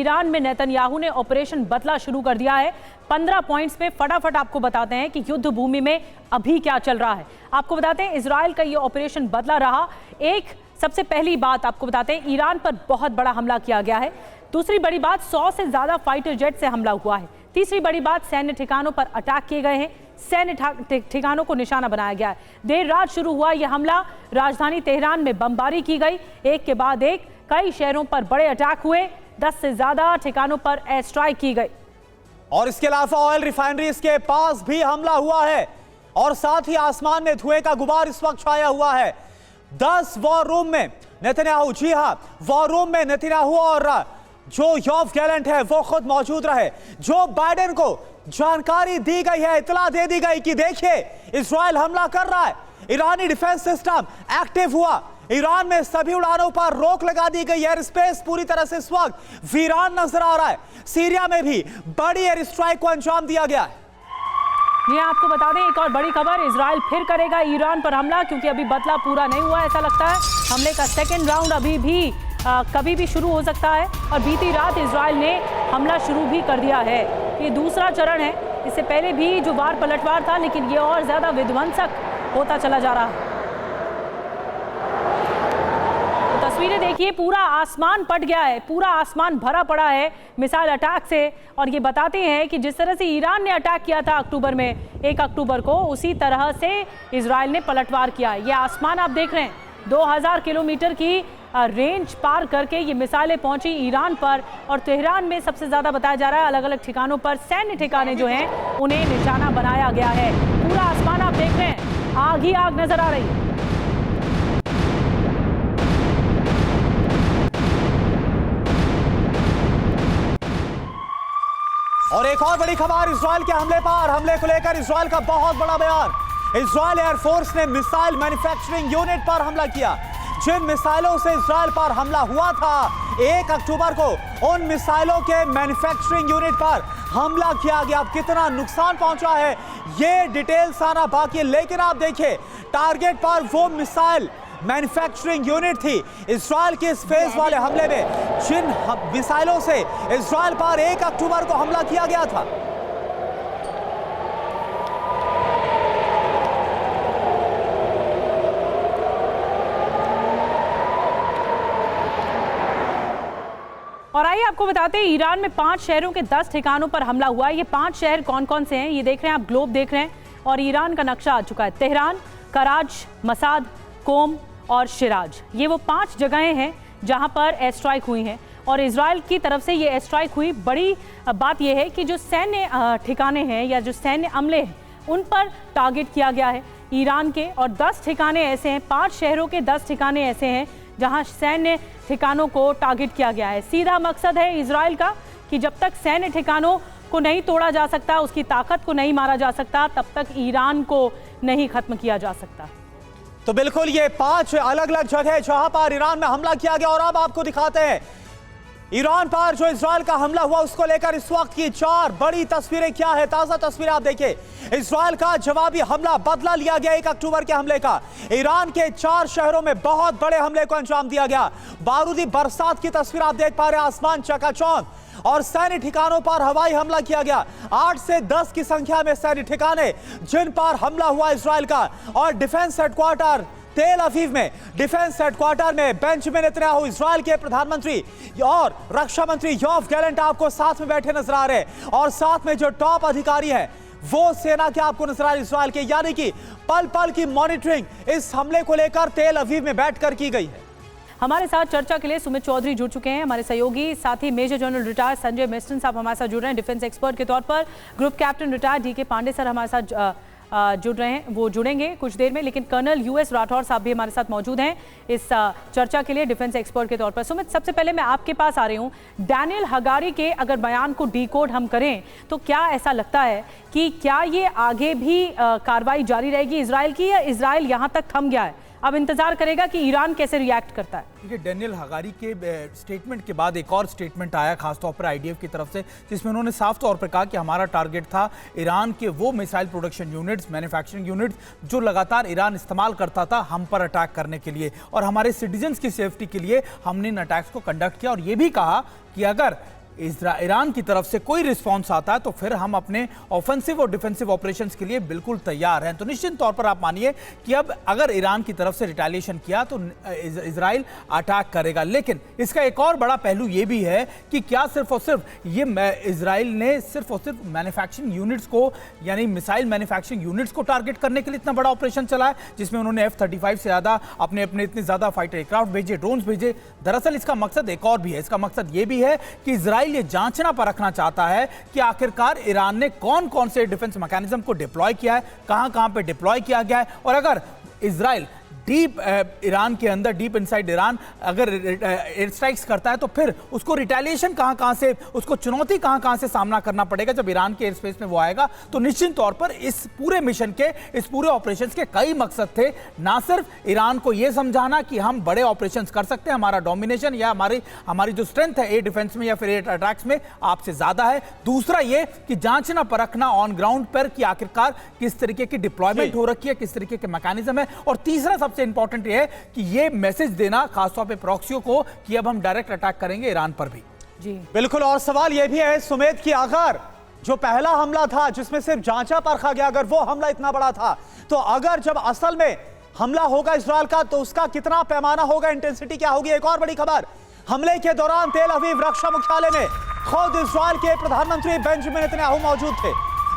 Iran में Netanyahu ने operation बदला शुरू कर दिया है। 15 पॉइंट्स में फटाफट आपको बताते हैं कि युद्ध भूमि में अभी क्या चल रहा है। आपको बताते हैं इजराइल का ये ऑपरेशन बदला रहा। एक सबसे पहली बात आपको बताते हैं, ईरान पर बहुत बड़ा हमला किया गया है। दूसरी बड़ी बात, 100 से ज्यादा फाइटर जेट से हमला हुआ है। तीसरी बड़ी बात, सैन्य ठिकानों पर अटैक किए गए हैं, सैन्य ठिकानों को निशाना बनाया गया है। देर रात शुरू हुआ यह हमला, राजधानी तेहरान में बमबारी की गई, एक के बाद एक कई शहरों पर बड़े अटैक हुए, 10 से ज्यादा ठिकानों पर एयर स्ट्राइक की गई। और इसके अलावा ऑयल रिफाइनरीज के पास भी हमला हुआ है और साथ ही आसमान में धुएं का गुबार इस वक्त छाया हुआ है। 10 वॉर रूम में नेतन्याहू, जी हां, वॉर रूम में नेतन्याहू और जो योव गैलेंट है वो खुद मौजूद रहे। जो बाइडेन को जानकारी दी गई है, इतला दे दी गई कि देखिए इजराइल हमला कर रहा है, ईरानी डिफेंस सिस्टम एक्टिव हुआ, ईरान में सभी उड़ानों पर रोक लगा दी गई। एयर स्पेस पूरी तरह से इस वक्त वीरान नजर आ रहा है। सीरिया में भी बड़ी एयर स्ट्राइक को अंजाम दिया गया है। ये आपको बता दें एक और बड़ी खबर, इजराइल फिर करेगा ईरान पर हमला, क्योंकि अभी बदला पूरा नहीं हुआ ऐसा लगता है। हमले का सेकेंड राउंड अभी भी कभी भी शुरू हो सकता है और बीती रात इजराइल ने हमला शुरू भी कर दिया है। ये दूसरा चरण है, इससे पहले भी जो वार पलटवार था, लेकिन ये और ज्यादा विध्वंसक होता चला जा रहा है। तो तस्वीरें देखिए, पूरा आसमान पट गया है, पूरा आसमान भरा पड़ा है मिसाइल अटैक से। और ये बताते हैं कि जिस तरह से ईरान ने अटैक किया था अक्टूबर में, 1 अक्टूबर को, उसी तरह से इजराइल ने पलटवार किया है। ये आसमान आप देख रहे हैं, 2000 किलोमीटर की रेंज पार करके ये मिसाइलें पहुंची ईरान पर। और तेहरान में सबसे ज्यादा बताया जा रहा है अलग अलग ठिकानों पर सैन्य ठिकाने जो हैं उन्हें निशाना बनाया गया है। पूरा आसमान आप देख रहे हैं, आग ही आग नजर आ रही है। और एक और बड़ी खबर, इजराइल के हमले को लेकर इजराइल का बहुत बड़ा बयान। इजराइल एयरफोर्स ने मिसाइल मैन्युफैक्चरिंग यूनिट पर हमला किया। जिन मिसाइलों से इजराइल पर हमला हुआ था 1 अक्टूबर को, उन मिसाइलों के मैन्युफैक्चरिंग यूनिट पर हमला किया गया। अब कितना नुकसान पहुंचा है ये डिटेल्स आना बाकी है, लेकिन आप देखिए टारगेट पर वो मिसाइल मैन्युफैक्चरिंग यूनिट थी। इजराइल के इस फेज वाले हमले में जिन मिसाइलों से इजराइल पर 1 अक्टूबर को हमला किया गया था, और आइए आपको बताते हैं ईरान में 5 शहरों के 10 ठिकानों पर हमला हुआ है। ये 5 शहर कौन कौन से हैं ये देख रहे हैं आप, ग्लोब देख रहे हैं और ईरान का नक्शा आ चुका है। तेहरान, कराज, मसाद, कोम और शिराज, ये वो 5 जगहें हैं जहां पर एयर स्ट्राइक हुई हैं और इजराइल की तरफ से ये एयर स्ट्राइक हुई। बड़ी बात यह है कि जो सैन्य ठिकाने हैं या जो सैन्य अमले हैं उन पर टारगेट किया गया है ईरान के। और 10 ठिकाने ऐसे हैं, 5 शहरों के 10 ठिकाने ऐसे हैं जहां सैन्य ठिकानों को टारगेट किया गया है। सीधा मकसद है इजराइल का कि जब तक सैन्य ठिकानों को नहीं तोड़ा जा सकता, उसकी ताकत को नहीं मारा जा सकता, तब तक ईरान को नहीं खत्म किया जा सकता। तो बिल्कुल ये 5 अलग अलग जगह जहां पर ईरान में हमला किया गया। और अब आपको दिखाते हैं ईरान पर जो इजराइल का हमला हुआ उसको लेकर इस वक्त की 4 बड़ी तस्वीरें क्या है। ताजा तस्वीरें आप देखिए, इजराइल का जवाबी हमला, बदला लिया गया 1 अक्टूबर के हमले का। ईरान के 4 शहरों में बहुत बड़े हमले को अंजाम दिया गया। बारूदी बरसात की तस्वीर आप देख पा रहे हैं, आसमान चकाचौंध और सैन्य ठिकानों पर हवाई हमला किया गया। 8 से 10 की संख्या में सैन्य ठिकाने जिन पर हमला हुआ इजराइल का। और डिफेंस हेडक्वार्टर तेल अवीव में, डिफेंस हेडक्वार्टर में बेंजामिन नेतन्याहू, इजराइल के प्रधानमंत्री और रक्षा मंत्री योव गैलेंट आपको साथ में बैठे नजर आ रहे हैं। और साथ में जो टॉप अधिकारी हैं वो सेना के आपको नजर आ रहे इजराइल के, यानी कि पल पल की मॉनिटरिंग इस हमले को लेकर तेल अवीव में बैठकर की गई है। हमारे साथ चर्चा के लिए सुमित चौधरी जुड़ चुके हैं, हमारे सहयोगी, साथ ही मेजर जनरल रिटायर संजय मेस्टन साहब हमारे साथ जुड़ रहे हैं डिफेंस एक्सपर्ट के तौर पर। Group captain retire DK Pande sir हमारे साथ जुड़ रहे हैं, वो जुड़ेंगे कुछ देर में। लेकिन कर्नल यूएस राठौर साहब भी हमारे साथ मौजूद हैं इस चर्चा के लिए डिफेंस एक्सपर्ट के तौर पर। सुमित, सबसे पहले मैं आपके पास आ रही हूँ, डैनियल हगारी के अगर बयान को डीकोड हम करें तो क्या ऐसा लगता है कि क्या ये आगे भी कार्रवाई जारी रहेगी इजराइल की, या इजराइल यहाँ तक थम गया है, अब इंतजार करेगा कि ईरान कैसे रिएक्ट करता है? देखिए, डैनियल हगारी के स्टेटमेंट के बाद एक और स्टेटमेंट आया खासतौर पर आईडीएफ की तरफ से, जिसमें उन्होंने साफ तौर पर कहा कि हमारा टारगेट था ईरान के वो missile production units, manufacturing units जो लगातार ईरान इस्तेमाल करता था हम पर अटैक करने के लिए, और हमारे सिटीजन्स की सेफ्टी के लिए हमने इन अटैक्स को कंडक्ट किया। और ये भी कहा कि अगर ईरान की तरफ से कोई रिस्पॉन्स आता है तो फिर हम अपने ऑफेंसिव और डिफेंसिव ऑपरेशंस के लिए बिल्कुल तैयार हैं। तो निश्चित तौर पर आप मानिए कि अब अगर ईरान की तरफ से रिटेलिएशन किया तो इजराइल अटैक करेगा। लेकिन इसका एक और बड़ा पहलू ये भी है कि क्या सिर्फ और सिर्फ ये इजराइल ने सिर्फ और सिर्फ मैन्युफैक्चरिंग यूनिट्स को, यानी मिसाइल मैन्युफैक्चरिंग यूनिट्स को टारगेट करने के लिए इतना बड़ा ऑपरेशन चला है, जिसमें उन्होंने F-35 से ज्यादा अपने इतने ज्यादा फाइटर एयरक्राफ्ट भेजे, ड्रोन्स भेजे। दरअसल इसका मकसद एक और भी है। इसका मकसद ये भी है कि इजराइल ये जांचना परखना चाहता है कि आखिरकार ईरान ने कौन कौन से डिफेंस मैकेनिज्म को डिप्लॉय किया है, कहां पे डिप्लॉय किया गया है, और अगर इजराइल डीप ईरान के अंदर, डीप इनसाइड ईरान अगर एयर स्ट्राइक्स करता है तो फिर उसको रिटेलिएशन कहां से, उसको चुनौती कहां से सामना करना पड़ेगा जब ईरान के एयर स्पेस में वो आएगा। तो निश्चित तौर पर इस पूरे मिशन के, इस पूरे ऑपरेशंस के कई मकसद थे। ना सिर्फ ईरान को यह समझाना कि हम बड़े ऑपरेशंस कर सकते हैं, हमारा डोमिनेशन या हमारी जो स्ट्रेंथ है एयर डिफेंस में या फिर एयर अटैक्स में आपसे ज्यादा है। दूसरा ये कि जांचना परखना ऑन ग्राउंड पर कि आखिरकार किस तरीके की डिप्लॉयमेंट हो रखी है, किस तरीके के मैकेनिज्म है। और तीसरा सबसे इंपॉर्टेंट ये है कि ये मैसेज देना खासतौर पे प्रॉक्सियों को कि अब हम डायरेक्ट अटैक करेंगे ईरान पर भी। जी बिल्कुल। और सवाल यह भी है सुमेध कि अगर जो पहला हमला था जिसमें सिर्फ जांचा परखा गया, अगर वो हमला इतना बड़ा था, तो अगर जब असल में हमला होगा इजराइल का तो उसका कितना पैमाना होगा, इंटेंसिटी क्या होगी। एक और बड़ी खबर, हमले के दौरान तेल अवीव रक्षा मुख्यालय में खुद इजराइल के प्रधानमंत्री बेंजामिन नेतन्याहू मौजूद थे।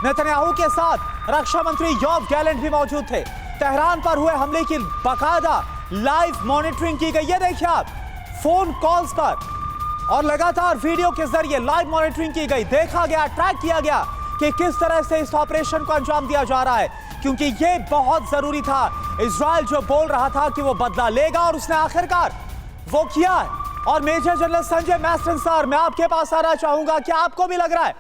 नेतन्याहू के साथ रक्षा मंत्री योव गैलेंट भी मौजूद थे। तेहरान पर हुए हमले की बाकायदा लाइव मॉनिटरिंग की गई। ये देखिए आप, फोन कॉल्स पर और लगातार वीडियो के जरिए लाइव मॉनिटरिंग की गई। देखा गया, ट्रैक किया गया कि किस तरह से इस ऑपरेशन को अंजाम दिया जा रहा है, क्योंकि ये बहुत जरूरी था। इजराइल जो बोल रहा था कि वो बदला लेगा और उसने आखिरकार वो किया है। और मेजर जनरल संजय मैस्टन सर, मैं आपके पास आना चाहूंगा कि आपको भी लग रहा है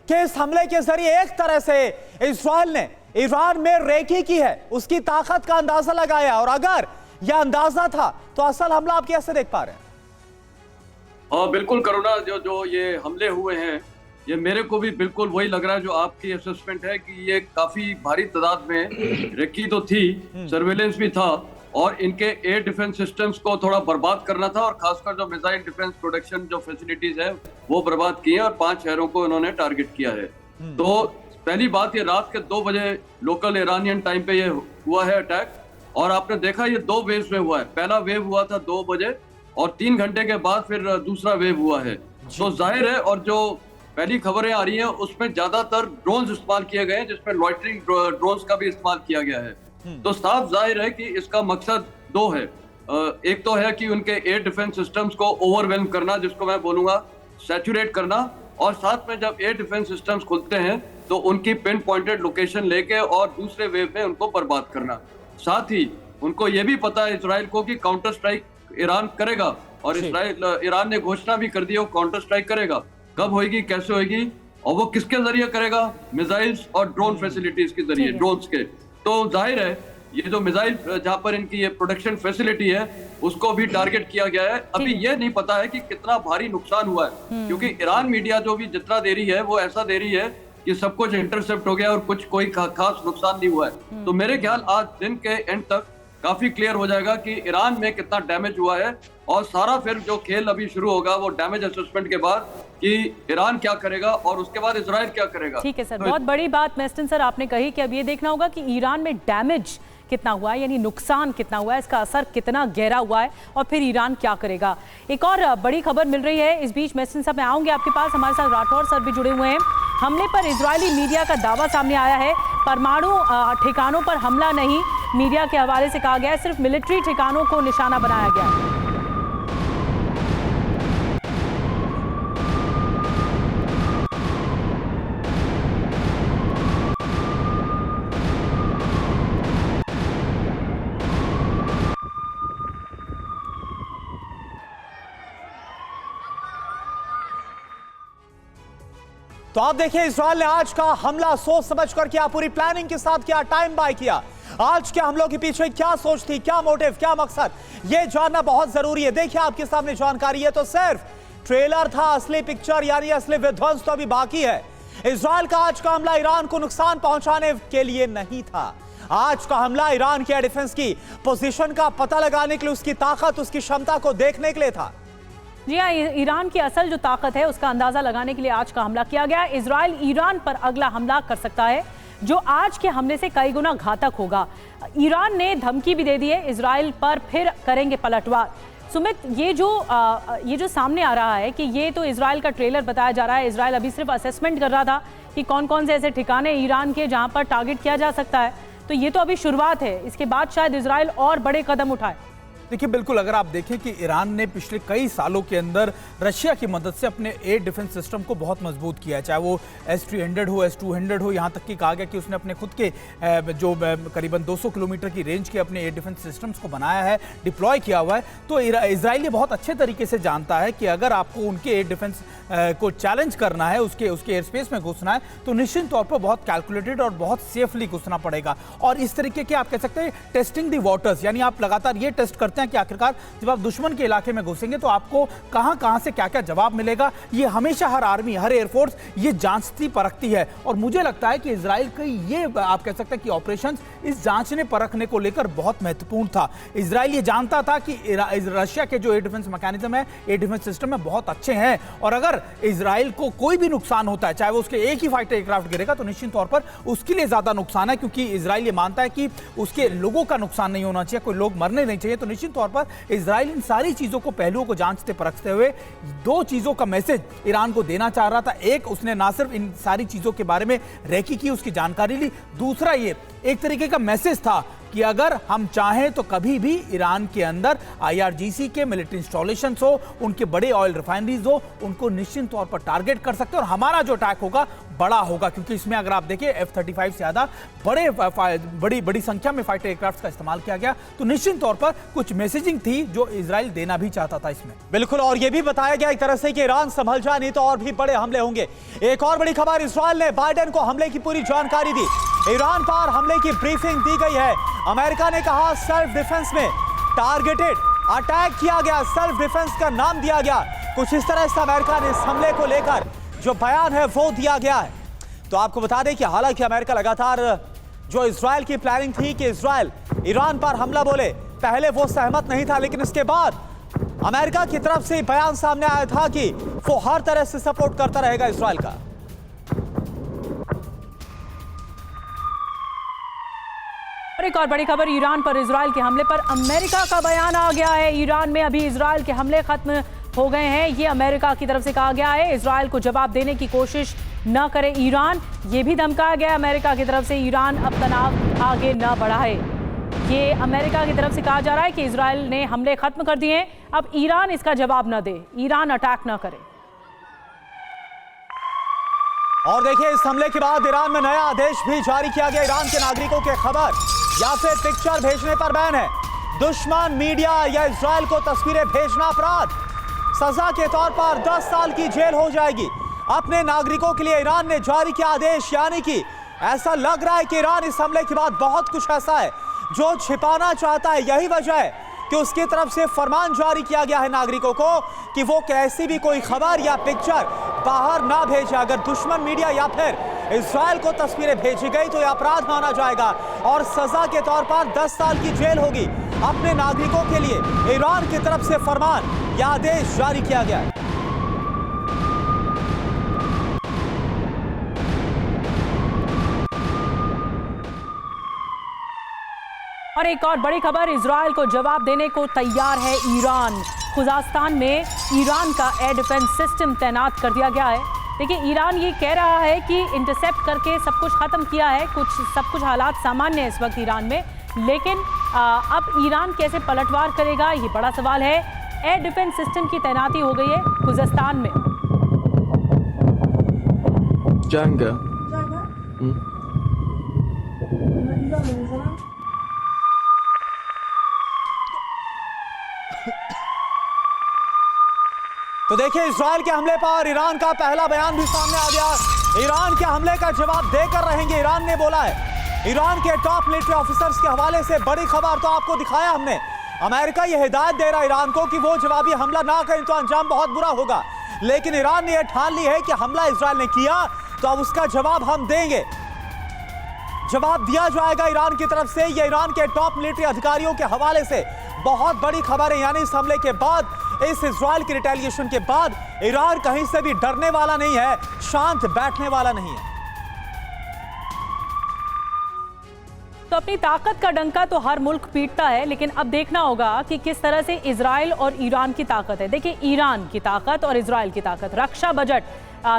कि इस हमले के जरिए एक तरह से इजराइल ने ईरान में रेकी की है, उसकी ताकत का अंदाजा लगाया, और अगर यह अंदाजा था तो असल हमला आप कैसे देख पा रहे हैं? बिल्कुल करुणा, जो ये हमले हुए हैं ये मेरे को भी बिल्कुल वही लग रहा है जो आपकी असेसमेंट है कि ये काफी भारी तादाद में रेकी तो थी, सर्वेलेंस भी था, और इनके एयर डिफेंस सिस्टम्स को थोड़ा बर्बाद करना था, और खासकर जो मिसाइल डिफेंस प्रोडक्शन जो फैसिलिटीज है वो बर्बाद की है, और 5 शहरों को इन्होंने टारगेट किया है। तो पहली बात, ये रात के 2 बजे लोकल ईरानियन टाइम पे ये हुआ है अटैक, और आपने देखा ये 2 वेव्स में हुआ है। पहला वेव हुआ था 2 बजे और 3 घंटे के बाद फिर दूसरा वेव हुआ है। तो जाहिर है, और जो पहली खबरें आ रही हैं उसमें ज्यादातर ड्रोन्स इस्तेमाल किए गए हैं, जिसमें लॉइटरिंग ड्रोन्स का भी इस्तेमाल किया गया है। तो साफ जाहिर है कि इसका मकसद 2 है। एक तो है कि उनके एयर डिफेंस सिस्टम्स को ओवरवेल्म करना, जिसको मैं बोलूंगा सैचुरेट करना, और साथ में जब एयर डिफेंस सिस्टम्स खुलते हैं तो उनकी पिन पॉइंटेड लोकेशन लेके और दूसरे वेव में उनको बर्बाद करना। साथ ही उनको ये भी पता है इजराइल को कि काउंटर स्ट्राइक ईरान करेगा, और ईरान ने घोषणा भी कर दी है वो काउंटर स्ट्राइक करेगा। कब होगी, कैसे होगी, और वो किसके जरिए करेगा? मिसाइल्स और ड्रोन फैसिलिटीज के जरिए, ड्रोन्स के। तो जाहिर है ये जो मिसाइल जहां पर इनकी ये प्रोडक्शन फैसिलिटी है उसको भी टारगेट किया गया है। अभी ये नहीं पता है कि कितना भारी नुकसान हुआ है, क्योंकि ईरान मीडिया जो भी जितना दे रही है वो ऐसा दे रही है कि सब कुछ इंटरसेप्ट हो गया और कुछ कोई खास नुकसान नहीं हुआ है। तो मेरे ख्याल आज दिन के एंड तक काफी क्लियर हो जाएगा कि ईरान में कितना डैमेज हुआ है, और सारा फिर जो खेल अभी शुरू होगा वो डैमेज असेसमेंट के बाद कि ईरान क्या करेगा और उसके बाद इजराइल क्या करेगा। ठीक है सर, बहुत बड़ी बात मैस्टन सर आपने कही कि अब ये देखना होगा कि ईरान में डैमेज कितना हुआ है, यानी नुकसान कितना हुआ है, इसका असर कितना गहरा हुआ है, और फिर ईरान क्या करेगा। एक और बड़ी खबर मिल रही है इस बीच, मैस्टन साहब मैं आऊंगे आपके पास, हमारे साथ राठौर सर भी जुड़े हुए हैं। हमले पर इजरायली मीडिया का दावा सामने आया है, परमाणु ठिकानों पर हमला नहीं, मीडिया के हवाले से कहा गया है सिर्फ मिलिट्री ठिकानों को निशाना बनाया गया है। तो आप देखिए, इजराइल ने आज का हमला सोच समझकर किया, पूरी प्लानिंग के साथ किया, टाइम बाय किया। आज के हमलों के पीछे क्या सोच थी, क्या मोटिव, क्या मकसद, यह जानना बहुत जरूरी है। देखिए आपके सामने जानकारी है, तो सिर्फ ट्रेलर था, असली पिक्चर यानी असली विध्वंस तो अभी बाकी है। इजराइल का आज का हमला ईरान को नुकसान पहुंचाने के लिए नहीं था। आज का हमला ईरान के डिफेंस की पोजीशन का पता लगाने के लिए, उसकी ताकत, उसकी क्षमता को देखने के लिए था। जी हाँ, ईरान की असल जो ताकत है उसका अंदाजा लगाने के लिए आज का हमला किया गया। इजराइल ईरान पर अगला हमला कर सकता है जो आज के हमले से कई गुना घातक होगा। ईरान ने धमकी भी दे दी है, इजराइल पर फिर करेंगे पलटवार। सुमित, ये जो सामने आ रहा है कि ये तो इजराइल का ट्रेलर बताया जा रहा है। इजराइल अभी सिर्फ असेसमेंट कर रहा था कि कौन कौन से ऐसे ठिकाने ईरान के जहां पर टारगेट किया जा सकता है, तो ये तो अभी शुरुआत है। इसके बाद शायद इजराइल और बड़े कदम उठाए। देखिए, बिल्कुल, अगर आप देखें कि ईरान ने पिछले कई सालों के अंदर रशिया की मदद से अपने एयर डिफेंस सिस्टम को बहुत मजबूत किया है, चाहे वो S-300 हो, S-200 हो, यहाँ तक कि कहा गया कि उसने अपने खुद के जो करीबन 200 किलोमीटर की रेंज के अपने एयर डिफेंस सिस्टम्स को बनाया है, डिप्लॉय किया हुआ है। तो इजराइल ये बहुत अच्छे तरीके से जानता है कि अगर आपको उनके एयर डिफेंस को चैलेंज करना है, उसके एयर स्पेस में घुसना है, तो निश्चित तौर पर बहुत कैलकुलेटेड और बहुत सेफली घुसना पड़ेगा। और इस तरीके के आप कह सकते हैं टेस्टिंग द वाटर्स, यानी आप लगातार ये टेस्ट करते हैं कि आखिरकार जब आप दुश्मन के इलाके में घुसेंगे तो आपको कहां से क्या जवाब मिलेगा। ये हमेशा हर आर्मी, हर एयरफोर्स ये जांचती परखती है। और मुझे लगता है कि इजराइल का ये आप कह सकते हैं कि ऑपरेशन इस जांचने परखने को लेकर बहुत महत्वपूर्ण था। इजराइल ये जानता था कि रशिया के जो एयर डिफेंस मैकेनिज्म है, एयर डिफेंस सिस्टम है, बहुत अच्छे हैं, और अगर इजराइल को कोई भी नुकसान होता है, चाहे वो उसके एक ही फाइटर एयरक्राफ्ट गिरेगा, तो निश्चित तौर पर उसके लिए ज्यादा नुकसान है, क्योंकि इजराइल ये मानता है कि उसके लोगों का नुकसान नहीं होना चाहिए, कोई लोग मरने नहीं चाहिए। तो निश्चित तौर पर इजराइल इन सारी चीजों को, पहलुओं को जांचते परखते हुए दो चीजों का मैसेज ईरान को देना चाह रहा था। एक, उसने ना सिर्फ इन सारी चीजों के बारे में रेकी की, उसकी जानकारी ली। दूसरा, ये एक तरीके का मैसेज था कि अगर हम चाहें तो कभी भी ईरान के अंदर IRGC के मिलिट्री इंस्टॉलेशंस हो, उनके बड़े ऑयल रिफाइनरीज हो, उनको निश्चित तौर पर टारगेट कर सकते हैं, और हमारा जो अटैक होगा बड़ा होगा, क्योंकि इसमें अगर आप देखिए F-35 से ज्यादा बड़ी संख्या में फाइटर एयरक्राफ्ट का इस्तेमाल किया गया। तो निश्चित तौर पर कुछ मैसेजिंग थी जो इजराइल देना भी चाहता था इसमें। बिल्कुल, और यह भी बताया गया एक तरह से कि ईरान संभल जाए, नहीं तो और भी बड़े हमले होंगे। एक और बड़ी खबर, इजराइल ने बाइडेन को हमले की पूरी जानकारी दी। ईरान पर हमले की ब्रीफिंग दी गई है। अमेरिका ने कहा सेल्फ डिफेंस में टारगेटेड अटैक किया गया, सेल्फ डिफेंस का नाम दिया गया। कुछ इस तरह से अमेरिका ने इस हमले को लेकर जो बयान है वो दिया गया है। तो आपको बता दें कि हालांकि अमेरिका लगातार जो इजराइल की प्लानिंग थी कि इजराइल ईरान पर हमला बोले, पहले वो सहमत नहीं था, लेकिन इसके बाद अमेरिका की तरफ से बयान सामने आया था कि वो हर तरह से सपोर्ट करता रहेगा इजराइल का। एक और बड़ी खबर, ईरान पर इजराइल के हमले पर अमेरिका का बयान आ गया है। ईरान में अभी इजराइल के हमले खत्म हो गए हैं, ये अमेरिका की तरफ से कहा गया है। इजराइल को जवाब देने की कोशिश न करे ईरान, ये भी धमकाया गया अमेरिका की तरफ से। ईरान अब तनाव आगे न बढ़ाए, ये अमेरिका की तरफ से कहा जा रहा है कि इजराइल ने हमले खत्म कर दिए, अब ईरान इसका जवाब न दे, ईरान अटैक न करे। और देखिए, इस हमले के बाद ईरान में नया आदेश भी जारी किया गया। ईरान के नागरिकों के खबर या फिर पिक्चर भेजने पर बैन है। दुश्मन मीडिया या इजराइल को तस्वीरें भेजना अपराध, सजा के तौर पर 10 साल की जेल हो जाएगी। अपने नागरिकों के लिए ईरान ने जारी किया आदेश, यानी कि ऐसा लग रहा है कि ईरान इस हमले के बाद बहुत कुछ ऐसा है जो छिपाना चाहता है। यही वजह है कि उसकी तरफ से फरमान जारी किया गया है नागरिकों को कि वो कैसी भी कोई खबर या पिक्चर बाहर ना भेजे। अगर दुश्मन मीडिया या फिर इजराइल को तस्वीरें भेजी गई तो यह अपराध माना जाएगा और सजा के तौर पर 10 साल की जेल होगी। अपने नागरिकों के लिए ईरान की तरफ से फरमान या आदेश जारी किया गया है। और एक और बड़ी खबर, इजराइल को जवाब देने को तैयार है ईरान। खुजास्तान में ईरान का एयर डिफेंस सिस्टम तैनात कर दिया गया है। देखिए, ईरान ये कह रहा है कि इंटरसेप्ट करके सब कुछ खत्म किया है, सब कुछ हालात सामान्य है इस वक्त ईरान में, लेकिन अब ईरान कैसे पलटवार करेगा ये बड़ा सवाल है। एयर डिफेंस सिस्टम की तैनाती हो गई है खुजास्तान में। तो देखिए, इजराइल के हमले पर ईरान का पहला बयान भी सामने आ गया। ईरान के हमले का जवाब देकर रहेंगे, ईरान ने बोला है। ईरान के टॉप मिलिट्री ऑफिसर्स के हवाले से बड़ी खबर तो आपको दिखाया हमने। अमेरिका यह हिदायत दे रहा है ईरान को कि वो जवाबी हमला ना करें तो अंजाम बहुत बुरा होगा, लेकिन ईरान ने यह ठान ली है कि हमला इजराइल ने किया तो अब उसका जवाब हम देंगे, जवाब दिया जाएगा ईरान की तरफ से। यह ईरान के टॉप मिलिट्री अधिकारियों के हवाले से बहुत बड़ी खबर है, यानी इस हमले के बाद इस इजराइल की रिटेलिएशन के बाद ईरान कहीं से भी डरने वाला नहीं है, शांत बैठने वाला नहीं है। तो अपनी ताकत का डंका तो हर मुल्क पीटता है, लेकिन अब देखना होगा कि किस तरह से इजराइल और ईरान की ताकत है। देखिए, ईरान की ताकत और इजराइल की ताकत। रक्षा बजट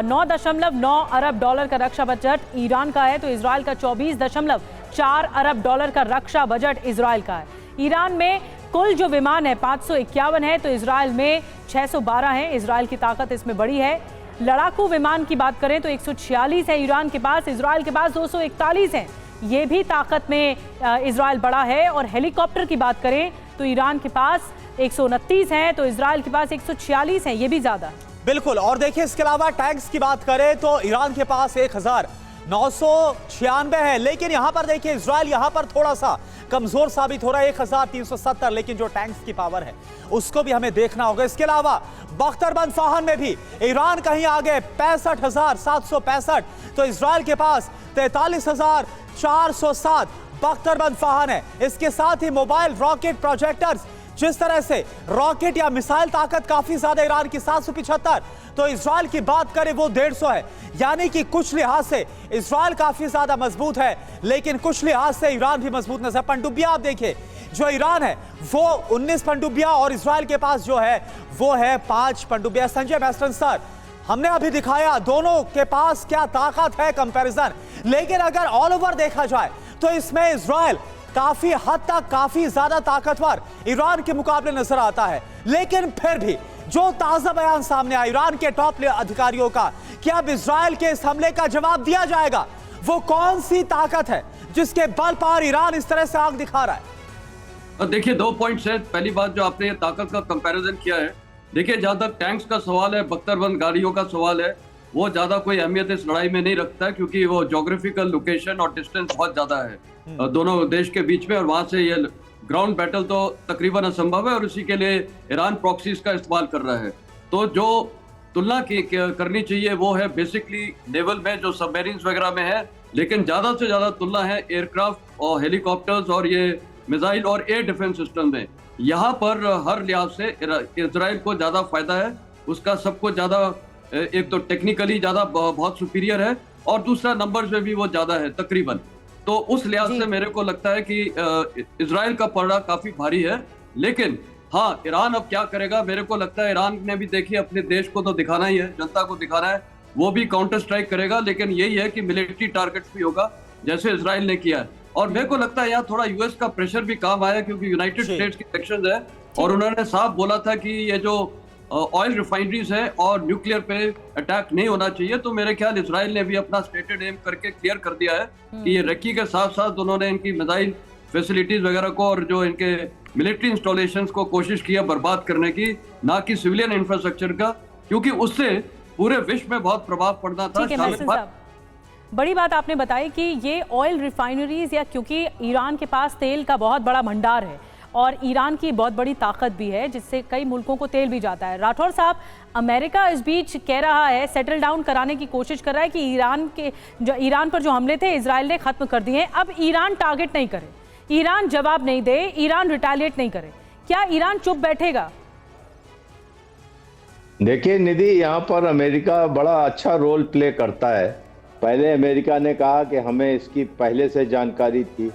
9.9 अरब डॉलर का रक्षा बजट ईरान का है, तो इजराइल का 24.4 अरब डॉलर का रक्षा बजट इजराइल का है। ईरान में कुल जो विमान है 551 है, तो इजराइल में 612 है। इजराइल की ताकत इसमें बड़ी है। लड़ाकू विमान की बात करें तो 146 है ईरान के पास, इजराइल के पास 241 है। ये भी ताकत में इजराइल बड़ा है। और हेलीकॉप्टर की बात करें तो ईरान के पास 129 है, तो इजराइल के पास 146 है, ये भी ज्यादा है। बिल्कुल। और देखिए, इसके अलावा टैंक्स की बात करें तो ईरान के पास 1996 है, लेकिन यहां पर देखिए इजराइल यहां पर थोड़ा सा कमजोर साबित हो रहा है, 1370। लेकिन जो टैंक्स की पावर है उसको भी हमें देखना होगा। इसके अलावा बख्तरबंद फाहन में भी ईरान कहीं आगे 65,765, तो इजराइल के पास 43,407 बख्तरबंद फाहन है। इसके साथ ही मोबाइल रॉकेट प्रोजेक्टर्स, जिस तरह से रॉकेट या मिसाइल ताकत काफी ज्यादा ईरान की 775, तो इजराइल की बात करें वो 150 है। यानी कि कुछ लिहाज से इजराइल काफी ज्यादा मजबूत है, लेकिन कुछ लिहाज से ईरान भी मजबूत नजर। पनडुब्बियां आप देखिए, जो ईरान है वो 19 पनडुब्बियां और इजराइल के पास जो है वो है 5 पनडुब्बियां। संजय मैस्टन सर, हमने अभी दिखाया दोनों के पास क्या ताकत है कंपैरिजन, लेकिन अगर ऑल ओवर देखा जाए तो इसमें इजराइल काफी हद तक काफी ज्यादा ताकतवर ईरान के मुकाबले नजर आता है। लेकिन फिर भी जो ताजा बयान सामने आया ईरान के टॉप अधिकारियों का कि अब इजराइल के इस हमले का जवाब दिया जाएगा, वो कौन सी ताकत है जिसके बल पर ईरान इस तरह से आग दिखा रहा है? देखिए, 2 पॉइंट्स है। पहली बात, जो आपने ये ताकत का कंपैरिजन किया है, देखिए जहां तक टैंक्स का सवाल है, बख्तरबंद गाड़ियों का सवाल है, वो ज्यादा कोई अहमियत इस लड़ाई में नहीं रखता है, क्योंकि वो ज्योग्राफिकल लोकेशन और डिस्टेंस बहुत ज्यादा है दोनों देश के बीच में, और वहां से ये ग्राउंड बैटल तो तकरीबन असंभव है, और उसी के लिए ईरान प्रॉक्सीज का इस्तेमाल कर रहा है। तो जो तुलना करनी चाहिए वो है बेसिकली नेवल में, जो सबमरीन्स वगैरह में है, लेकिन ज्यादा से ज्यादा तुलना है एयरक्राफ्ट और हेलीकॉप्टर्स और ये मिसाइल और एयर डिफेंस सिस्टम में। यहाँ पर हर लिहाज से इजराइल को ज्यादा फायदा है, उसका सबको ज्यादा, एक तो टेक्निकली ज्यादा बहुत सुपीरियर है, और दूसरा नंबर्स में भी वो ज्यादा है तकरीबन। तो उस लिहाज से मेरे को लगता है कि इजराइल का पलड़ा काफी भारी है। लेकिन हाँ, ईरान अब क्या करेगा, मेरे को लगता है ईरान ने भी देखिए अपने देश को तो दिखाना ही है, जनता को दिखाना है, वो भी काउंटर स्ट्राइक करेगा, लेकिन यही है कि मिलिट्री टारगेट्स भी होगा जैसे इजराइल ने किया है। और मेरे को लगता है यहाँ थोड़ा यूएस का प्रेशर भी काम आया, क्योंकि यूनाइटेड स्टेट्स के इलेक्शंस है, और उन्होंने साफ बोला था कि ये जो ऑयल रिफाइनरीज है और न्यूक्लियर पे अटैक नहीं होना चाहिए। तो मेरे ख्याल इजराइल ने भी अपना स्टेटेड एम करके क्लियर कर दिया है कि ये रक्की के साथ साथ उन्होंने इनकी मिसाइल फैसिलिटीज वगैरह को और जो इनके मिलिट्री इंस्टॉलेशंस को कोशिश किया बर्बाद करने की, ना कि सिविलियन इंफ्रास्ट्रक्चर का, क्योंकि उससे पूरे विश्व में बहुत प्रभाव पड़ना था। बड़ी बात आपने बताई कि ये ऑयल रिफाइनरीज, या क्योंकि ईरान के पास तेल का बहुत बड़ा भंडार है और ईरान की बहुत बड़ी ताकत भी है, जिससे कई मुल्कों को तेल भी जाता है। राठौर साहब, अमेरिका इस बीच कह रहा है, सेटल डाउन कराने की कोशिश कर रहा है कि ईरान पर जो हमले थे इजराइल ने खत्म कर दिए हैं। अब ईरान टारगेट नहीं करे, ईरान जवाब नहीं दे, ईरान रिटेलिएट नहीं करे, क्या ईरान चुप बैठेगा? देखिए निधि, यहाँ पर अमेरिका बड़ा अच्छा रोल प्ले करता है। पहले अमेरिका ने कहा कि हमें इसकी पहले से जानकारी थी।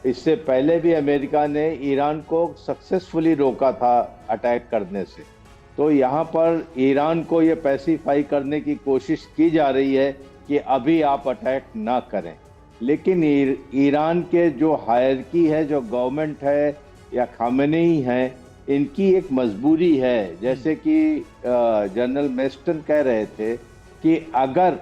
इससे पहले भी अमेरिका ने ईरान को सक्सेसफुली रोका था अटैक करने से। तो यहाँ पर ईरान को ये पैसिफाई करने की कोशिश की जा रही है कि अभी आप अटैक ना करें। लेकिन ईरान के जो हायरकी है, जो गवर्नमेंट है या खामेनेई है, इनकी एक मजबूरी है। जैसे कि जनरल मेस्टन कह रहे थे कि अगर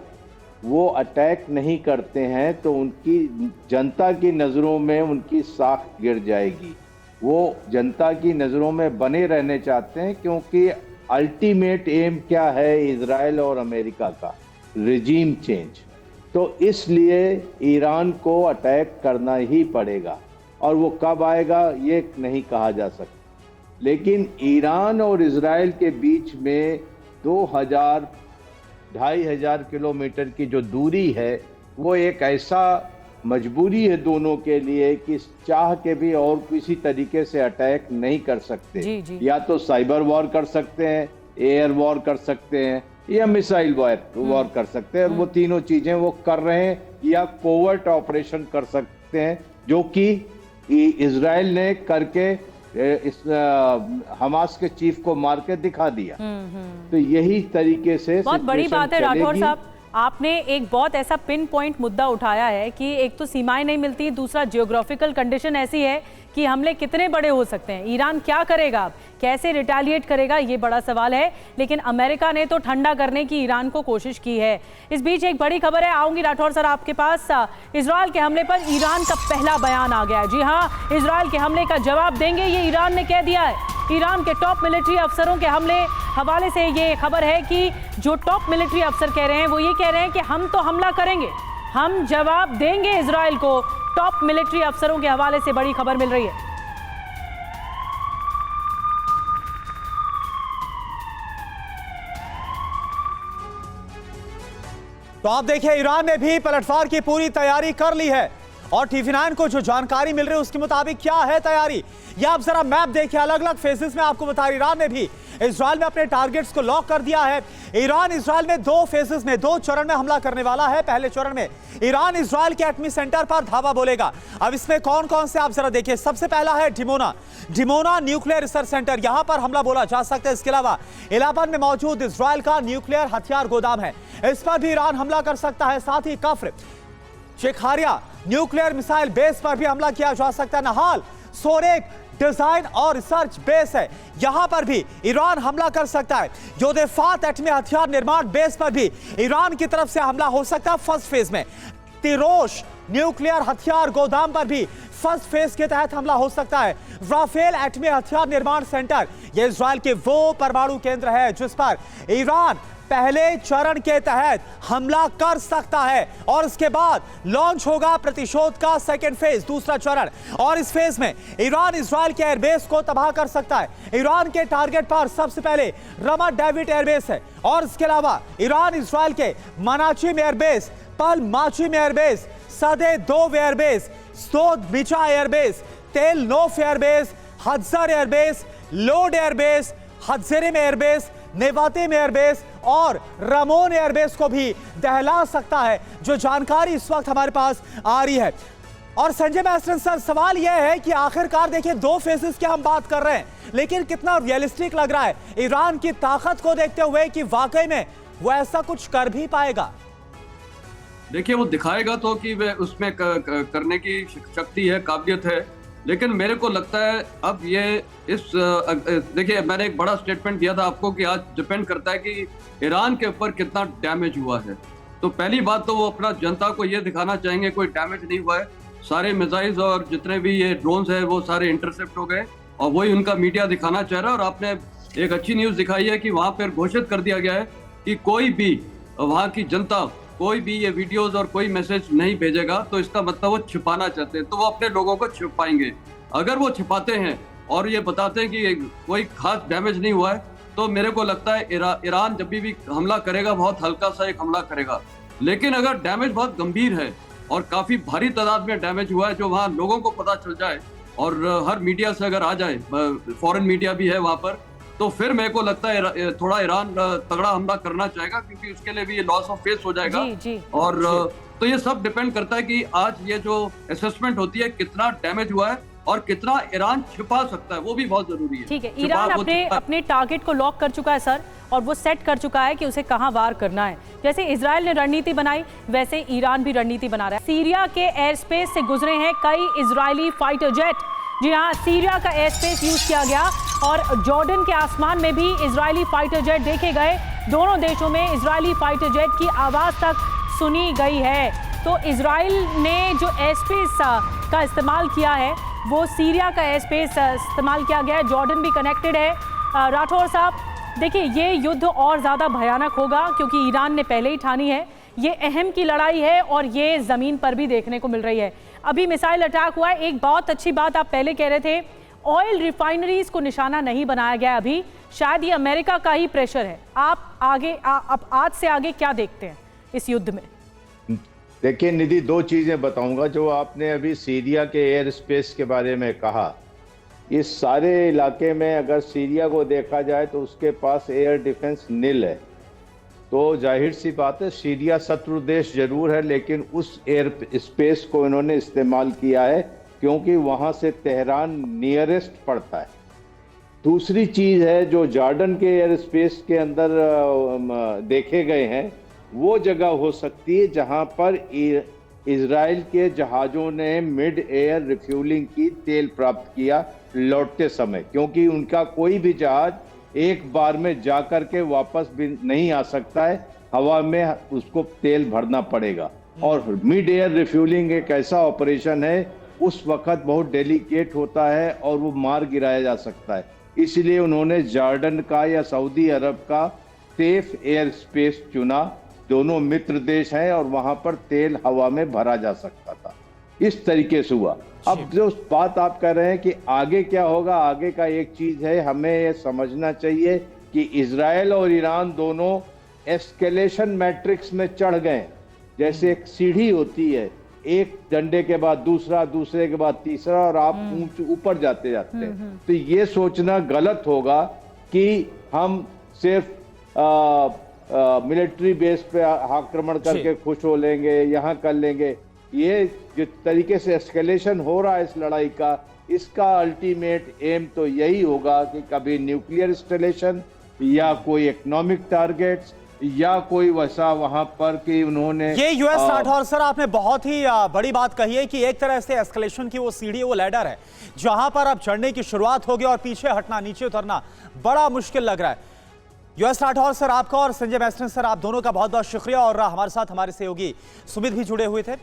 वो अटैक नहीं करते हैं तो उनकी जनता की नज़रों में उनकी साख गिर जाएगी। वो जनता की नज़रों में बने रहने चाहते हैं, क्योंकि अल्टीमेट एम क्या है इजराइल और अमेरिका का? Regime change. तो इसलिए ईरान को अटैक करना ही पड़ेगा, और वो कब आएगा ये नहीं कहा जा सकता। लेकिन ईरान और इजराइल के बीच में 2,000-2,500 किलोमीटर की जो दूरी है, वो एक ऐसा मजबूरी है दोनों के लिए कि चाह के भी और किसी तरीके से अटैक नहीं कर सकते। जी, जी। या तो साइबर वॉर कर सकते हैं, एयर वॉर कर सकते हैं, या मिसाइल वॉर कर सकते हैं, और वो तीनों चीजें वो कर रहे हैं, या कोवर्ट ऑपरेशन कर सकते हैं, जो कि इजराइल ने करके इस हमास के चीफ को मार के दिखा दिया। तो यही तरीके से बहुत बड़ी बात है राठौर चलेगी। साहब, आपने एक बहुत ऐसा पिन पॉइंट मुद्दा उठाया है कि एक तो सीमाएं नहीं मिलती, दूसरा जियोग्राफिकल कंडीशन ऐसी है कि हमले कितने बड़े हो सकते हैं। ईरान क्या करेगा, अब कैसे रिटेलिएट करेगा, ये बड़ा सवाल है। लेकिन अमेरिका ने तो ठंडा करने की ईरान को कोशिश की है। इस बीच एक बड़ी खबर है, आऊंगी राठौर सर आपके पास। इजराइल के हमले पर ईरान का पहला बयान आ गया है। जी हाँ, इजराइल के हमले का जवाब देंगे, ये ईरान ने कह दिया है। ईरान के टॉप मिलिट्री अफसरों के हमले हवाले से ये खबर है कि जो टॉप मिलिट्री अफसर कह रहे हैं वो ये कह रहे हैं कि हम तो हमला करेंगे, हम जवाब देंगे इजराइल को। टॉप मिलिट्री अफसरों के हवाले से बड़ी खबर मिल रही है। तो आप देखिए, ईरान ने भी पलटवार की पूरी तैयारी कर ली है, और TV9 को जो जानकारी मिल रही है उसके मुताबिक क्या है तैयारी, ये आप जरा मैप देखिए। अलग अलग फेजेस में आपको बता, ईरान ने भी इजराइल में अपने टारगेट्स को लॉक कर दिया है। ईरान इजराइल में 2 फेजेस में, 2 चरण में हमला करने वाला है। पहले चरण में ईरान इजराइल के एटमी सेंटर पर धावा बोलेगा। अब इसमें कौन कौन से आप जरा देखिए। सबसे पहला है डिमोना न्यूक्लियर रिसर्च सेंटर, यहां पर हमला बोला जा सकता है। इसके अलावा इलाहाबाद में मौजूद इजराइल का न्यूक्लियर हथियार गोदाम है, इस पर भी ईरान हमला कर सकता है। साथ ही कफ्र शेखारिया न्यूक्लियर मिसाइल बेस पर भी हमला किया जा सकता है। नहाल सोरेक डिजाइन और रिसर्च बेस है, यहां पर भी ईरान हमला कर सकता है। योदेफात एटमी हथियार निर्माण बेस पर भी ईरान की तरफ से हमला हो सकता है फर्स्ट फेज में। तिरोश न्यूक्लियर हथियार गोदाम पर भी फर्स्ट फेज के तहत हमला हो सकता है। राफेल एटमी हथियार निर्माण सेंटर, यह इजराइल के वो परमाणु केंद्र है जिस पर ईरान पहले चरण के तहत हमला कर सकता है, और इसके बाद लॉन्च होगा प्रतिशोध का सेकेंड फेज, दूसरा चरण। और इस फेज में ईरान इजराइल के एयरबेस को तबाह कर सकता है। ईरान के टारगेट पर सबसे पहले रमत डेविड एयरबेस है, और इसके अलावा ईरान इजराइल के मनाचिम एयरबेस, पल माचिम एयरबेस, सदे दोव एयरबेस, सोद बिचा airbase, Tel Nof airbase, Hatzor airbase, Lod airbase, Hatzerim airbase, Nevatim airbase और रमोन एयरबेस को भी दहला सकता है, जो जानकारी इस वक्त हमारे पास आ रही है। और संजय मैस्टन सर, सवाल यह है कि आखिरकार देखिए 2 फेजेस की हम बात कर रहे हैं, लेकिन कितना रियलिस्टिक लग रहा है ईरान की ताकत को देखते हुए कि वाकई में वो ऐसा कुछ कर भी पाएगा? देखिए, वो दिखाएगा तो कि वे उसमें करने की शक्ति है, काबिलियत है, लेकिन मेरे को लगता है अब ये देखिए, मैंने एक बड़ा स्टेटमेंट दिया था आपको कि आज डिपेंड करता है कि ईरान के ऊपर कितना डैमेज हुआ है। तो पहली बात तो वो अपना जनता को ये दिखाना चाहेंगे कोई डैमेज नहीं हुआ है, सारे मिसाइल्स और जितने भी ये ड्रोन्स है वो सारे इंटरसेप्ट हो गए, और वही उनका मीडिया दिखाना चाह रहा है। और आपने एक अच्छी न्यूज़ दिखाई है कि वहाँ पर घोषित कर दिया गया है कि कोई भी वहाँ की जनता कोई भी ये वीडियोस और कोई मैसेज नहीं भेजेगा, तो इसका मतलब वो छिपाना चाहते हैं, तो वो अपने लोगों को छिपाएंगे। अगर वो छिपाते हैं और ये बताते हैं कि कोई खास डैमेज नहीं हुआ है, तो मेरे को लगता है ईरान जब भी हमला करेगा बहुत हल्का सा एक हमला करेगा। लेकिन अगर डैमेज बहुत गंभीर है और काफ़ी भारी तादाद में डैमेज हुआ है, जो वहाँ लोगों को पता चल जाए और हर मीडिया से अगर आ जाए, फॉरेन मीडिया भी है वहाँ पर, तो फिर मेरे को लगता है थोड़ा ईरान तगड़ा हमला करना चाहेगा, क्योंकि उसके लिए भी ये लॉस ऑफ फेस हो जाएगा। जी। और तो ये सब डिपेंड करता है कि आज ये जो असेसमेंट होती है कितना डैमेज हुआ है और कितना ईरान छिपा सकता है, वो भी बहुत जरूरी है। ठीक है, ईरान अपने टारगेट को लॉक कर चुका है सर, और वो सेट कर चुका है कि उसे कहां वार करना है। जैसे इजराइल ने रणनीति बनाई, वैसे ईरान भी रणनीति बना रहा है। सीरिया के एयर स्पेस से गुजरे हैं कई इजरायली फाइटर जेट। जी हाँ, सीरिया का एयर स्पेस यूज किया गया, और जॉर्डन के आसमान में भी इजरायली फाइटर जेट देखे गए। दोनों देशों में इजरायली फाइटर जेट की आवाज़ तक सुनी गई है। तो इजराइल ने जो एयर स्पेस का इस्तेमाल किया है, वो सीरिया का एयर स्पेस इस्तेमाल किया गया है। जॉर्डन भी कनेक्टेड है। राठौर साहब, देखिए ये युद्ध और ज़्यादा भयानक होगा, क्योंकि ईरान ने पहले ही ठानी है। ये अहम की लड़ाई है, और ये ज़मीन पर भी देखने को मिल रही है। अभी मिसाइल अटैक हुआ है। एक बहुत अच्छी बात आप पहले कह रहे थे, ऑयल रिफाइनरीज को निशाना नहीं बनाया गया अभी, शायद ये अमेरिका का ही प्रेशर है। आप आज से आगे क्या देखते हैं इस युद्ध में? देखिए निधि, दो चीजें बताऊंगा। जो आपने अभी सीरिया के एयर स्पेस के बारे में कहा, इस सारे इलाके में अगर सीरिया को देखा जाए तो उसके पास एयर डिफेंस निल है। तो जाहिर सी बात है, सीरिया शत्रु देश जरूर है, लेकिन उस एयर स्पेस को इन्होंने इस्तेमाल किया है क्योंकि वहां से तेहरान नियरेस्ट पड़ता है। दूसरी चीज है, जो जॉर्डन के एयर स्पेस के अंदर देखे गए हैं, वो जगह हो सकती है जहां पर इजराइल के जहाजों ने मिड एयर रिफ्यूलिंग की, तेल प्राप्त किया लौटते समय, क्योंकि उनका कोई भी जहाज एक बार में जाकर के वापस भी नहीं आ सकता है, हवा में उसको तेल भरना पड़ेगा। और मिड एयर रिफ्यूलिंग एक ऐसा ऑपरेशन है, उस वक्त बहुत डेलिकेट होता है और वो मार गिराया जा सकता है। इसलिए उन्होंने जॉर्डन का या सऊदी अरब का सेफ एयर स्पेस चुना। दोनों मित्र देश हैं और वहां पर तेल हवा में भरा जा सकता था। इस तरीके से हुआ। अब जो बात आप कह रहे हैं कि आगे क्या होगा, आगे का एक चीज है, हमें ये समझना चाहिए कि इजराइल और ईरान दोनों एस्केलेशन मैट्रिक्स में चढ़ गए। जैसे एक सीढ़ी होती है, एक डंडे के बाद दूसरा, दूसरे के बाद तीसरा, और आप ऊपर जाते जाते हैं। तो ये सोचना गलत होगा कि हम सिर्फ मिलिट्री बेस पे आक्रमण करके खुश हो लेंगे, यहाँ कर लेंगे। ये जिस तरीके से एस्केलेशन हो रहा है इस लड़ाई का, इसका अल्टीमेट एम तो यही होगा कि कभी न्यूक्लियर इंस्टॉलेशन या कोई इकोनॉमिक टारगेट्स या कोई वैसा वहां पर कि उन्होंने ये यूएस राठौर सर, आपने बहुत ही बड़ी बात कही है कि एक तरह से एस्केलेशन की वो सीढ़ी, वो लैडर है जहां पर अब चढ़ने की शुरुआत होगी और पीछे हटना, नीचे उतरना बड़ा मुश्किल लग रहा है। यूएस राठौर सर आपका और संजय मैस्टन सर, आप दोनों का बहुत बहुत शुक्रिया। और हमारे साथ हमारे सहयोगी सुमित भी जुड़े हुए थे।